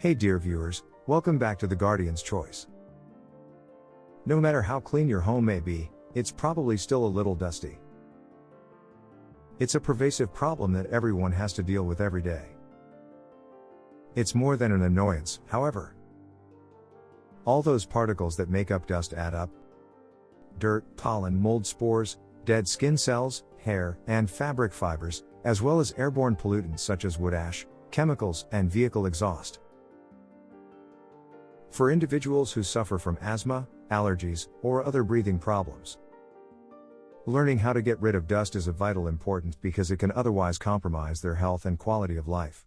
Hey dear viewers, welcome back to The Guardian's Choice. No matter how clean your home may be, it's probably still a little dusty. It's a pervasive problem that everyone has to deal with every day. It's more than an annoyance, however. All those particles that make up dust add up. Dirt, pollen, mold spores, dead skin cells, hair, and fabric fibers, as well as airborne pollutants such as wood ash, chemicals, and vehicle exhaust. For individuals who suffer from asthma, allergies, or other breathing problems, learning how to get rid of dust is of vital importance because it can otherwise compromise their health and quality of life.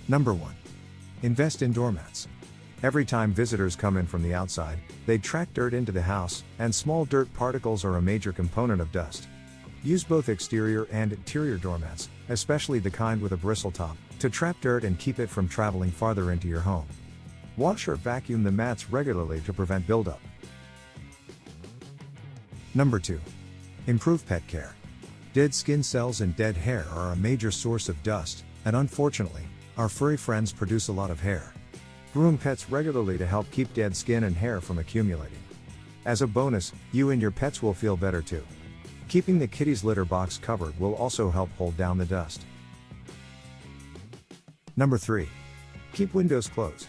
Number 1. Invest in doormats. Every time visitors come in from the outside, they track dirt into the house, and small dirt particles are a major component of dust. Use both exterior and interior doormats, especially the kind with a bristle top, to trap dirt and keep it from traveling farther into your home. Wash or vacuum the mats regularly to prevent buildup. Number 2. Improve pet care. Dead skin cells and dead hair are a major source of dust, and unfortunately, our furry friends produce a lot of hair. Groom pets regularly to help keep dead skin and hair from accumulating. As a bonus, you and your pets will feel better too. Keeping the kitty's litter box covered will also help hold down the dust. Number 3. Keep windows closed.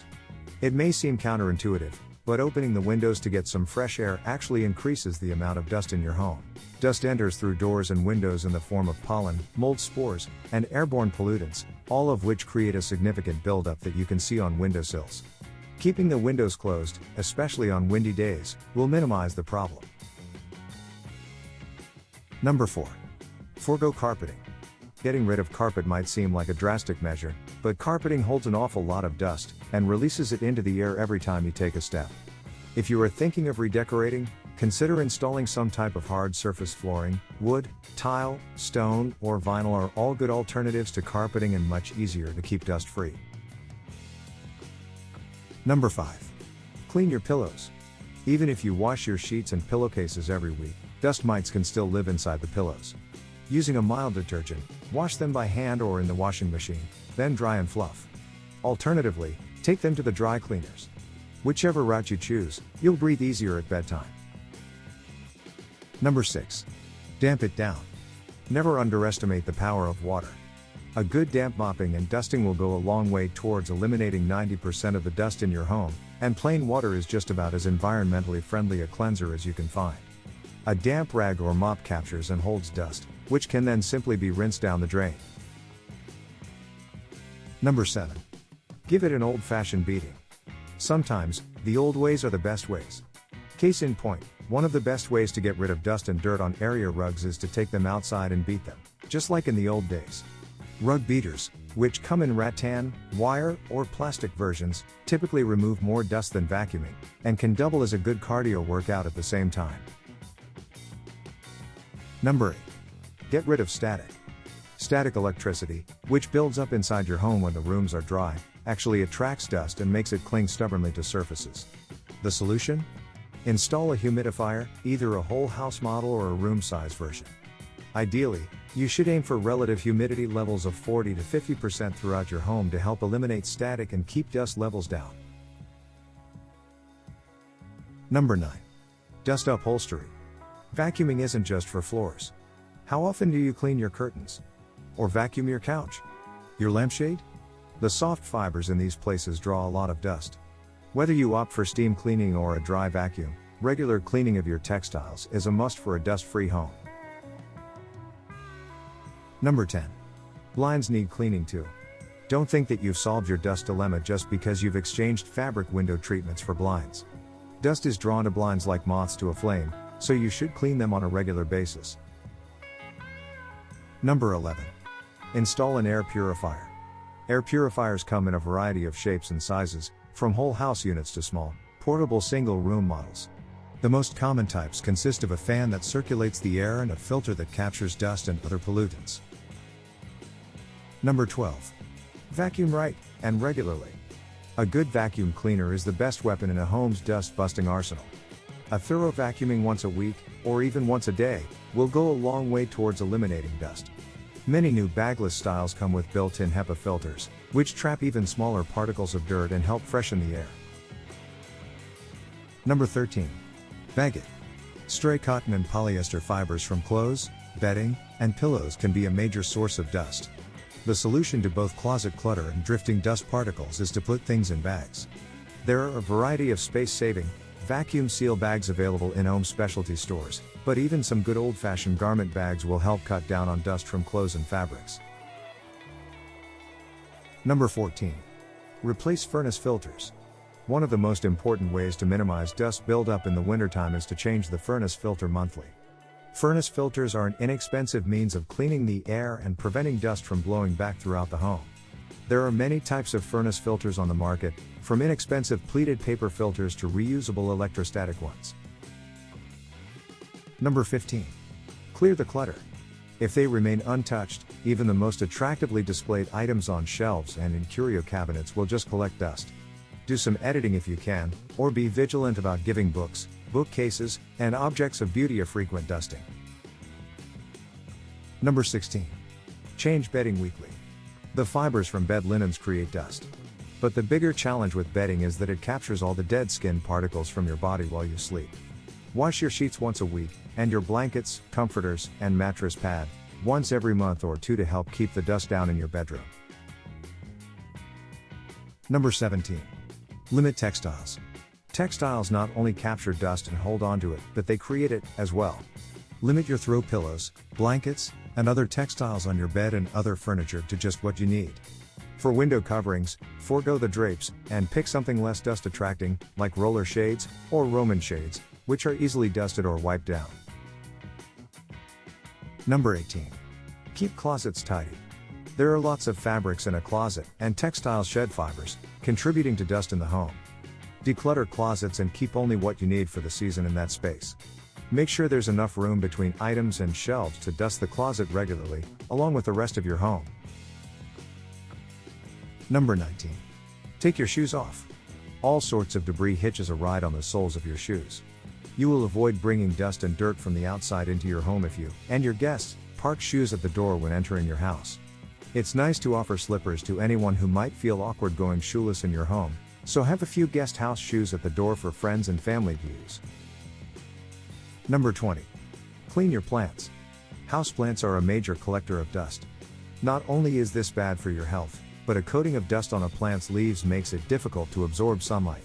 It may seem counterintuitive, but opening the windows to get some fresh air actually increases the amount of dust in your home. Dust enters through doors and windows in the form of pollen, mold spores, and airborne pollutants, all of which create a significant buildup that you can see on windowsills. Keeping the windows closed, especially on windy days, will minimize the problem. Number 4. Forgo carpeting. Getting rid of carpet might seem like a drastic measure, but carpeting holds an awful lot of dust, and releases it into the air every time you take a step. If you are thinking of redecorating, consider installing some type of hard surface flooring. Wood, tile, stone, or vinyl are all good alternatives to carpeting and much easier to keep dust free. Number 5. Clean your pillows. Even if you wash your sheets and pillowcases every week, dust mites can still live inside the pillows. Using a mild detergent, wash them by hand or in the washing machine, then dry and fluff. Alternatively, take them to the dry cleaners. Whichever route you choose, you'll breathe easier at bedtime. Number 6. Damp it down. Never underestimate the power of water. A good damp mopping and dusting will go a long way towards eliminating 90% of the dust in your home, and plain water is just about as environmentally friendly a cleanser as you can find. A damp rag or mop captures and holds dust, which can then simply be rinsed down the drain. Number 7. Give it an old-fashioned beating. Sometimes, the old ways are the best ways. Case in point, one of the best ways to get rid of dust and dirt on area rugs is to take them outside and beat them, just like in the old days. Rug beaters, which come in rattan, wire, or plastic versions, typically remove more dust than vacuuming, and can double as a good cardio workout at the same time. Number 8. Get rid of static. Static electricity, which builds up inside your home when the rooms are dry, actually attracts dust and makes it cling stubbornly to surfaces. The solution? Install a humidifier, either a whole house model or a room-size version. Ideally, you should aim for relative humidity levels of 40 to 50% throughout your home to help eliminate static and keep dust levels down. Number 9. Dust upholstery. Vacuuming isn't just for floors. How often do you clean your curtains? Or vacuum your couch? Your lampshade? The soft fibers in these places draw a lot of dust. Whether you opt for steam cleaning or a dry vacuum, regular cleaning of your textiles is a must for a dust-free home. Number 10. Blinds need cleaning too. Don't think that you've solved your dust dilemma just because you've exchanged fabric window treatments for blinds. Dust is drawn to blinds like moths to a flame, so you should clean them on a regular basis. Number 11. Install an air purifier. Air purifiers come in a variety of shapes and sizes, from whole house units to small, portable single-room models. The most common types consist of a fan that circulates the air and a filter that captures dust and other pollutants. Number 12. Vacuum right, and regularly. A good vacuum cleaner is the best weapon in a home's dust-busting arsenal. A thorough vacuuming once a week, or even once a day, will go a long way towards eliminating dust. Many new bagless styles come with built-in HEPA filters, which trap even smaller particles of dirt and help freshen the air. Number 13. Bag it. Stray cotton and polyester fibers from clothes, bedding, and pillows can be a major source of dust. The solution to both closet clutter and drifting dust particles is to put things in bags. There are a variety of space-saving, vacuum seal bags available in home specialty stores, but even some good old-fashioned garment bags will help cut down on dust from clothes and fabrics. Number 14. Replace furnace filters. One of the most important ways to minimize dust buildup in the wintertime is to change the furnace filter monthly. Furnace filters are an inexpensive means of cleaning the air and preventing dust from blowing back throughout the home. There are many types of furnace filters on the market, from inexpensive pleated paper filters to reusable electrostatic ones. Number 15. Clear the clutter. If they remain untouched, even the most attractively displayed items on shelves and in curio cabinets will just collect dust. Do some editing if you can, or be vigilant about giving books, bookcases, and objects of beauty a frequent dusting. Number 16. Change bedding weekly. The fibers from bed linens create dust. But the bigger challenge with bedding is that it captures all the dead skin particles from your body while you sleep. Wash your sheets once a week, and your blankets, comforters, and mattress pad once every month or two to help keep the dust down in your bedroom. Number 17. Limit textiles. Textiles not only capture dust and hold onto it, but they create it as well. Limit your throw pillows, blankets, and other textiles on your bed and other furniture to just what you need. For window coverings, forego the drapes, and pick something less dust attracting, like roller shades, or Roman shades, which are easily dusted or wiped down. Number 18. Keep closets tidy. There are lots of fabrics in a closet, and textiles shed fibers, contributing to dust in the home. Declutter closets and keep only what you need for the season in that space. Make sure there's enough room between items and shelves to dust the closet regularly, along with the rest of your home. Number 19. Take your shoes off. All sorts of debris hitches a ride on the soles of your shoes. You will avoid bringing dust and dirt from the outside into your home if you, and your guests, park shoes at the door when entering your house. It's nice to offer slippers to anyone who might feel awkward going shoeless in your home, so have a few guest house shoes at the door for friends and family to use. Number 20. Clean your plants. Houseplants are a major collector of dust. Not only is this bad for your health, but a coating of dust on a plant's leaves makes it difficult to absorb sunlight.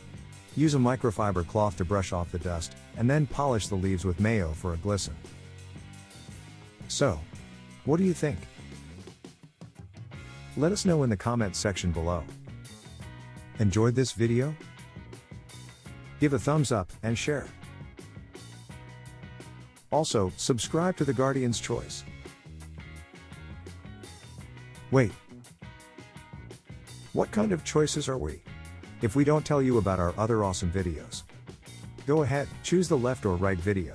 Use a microfiber cloth to brush off the dust, and then polish the leaves with mayo for a glisten. So, what do you think? Let us know in the comments section below. Enjoyed this video? Give a thumbs up and share. Also, subscribe to The Guardian's Choice. Wait. What kind of choices are we? If we don't tell you about our other awesome videos, go ahead, choose the left or right video.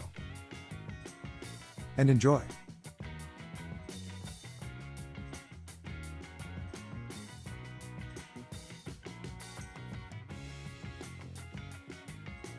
And enjoy.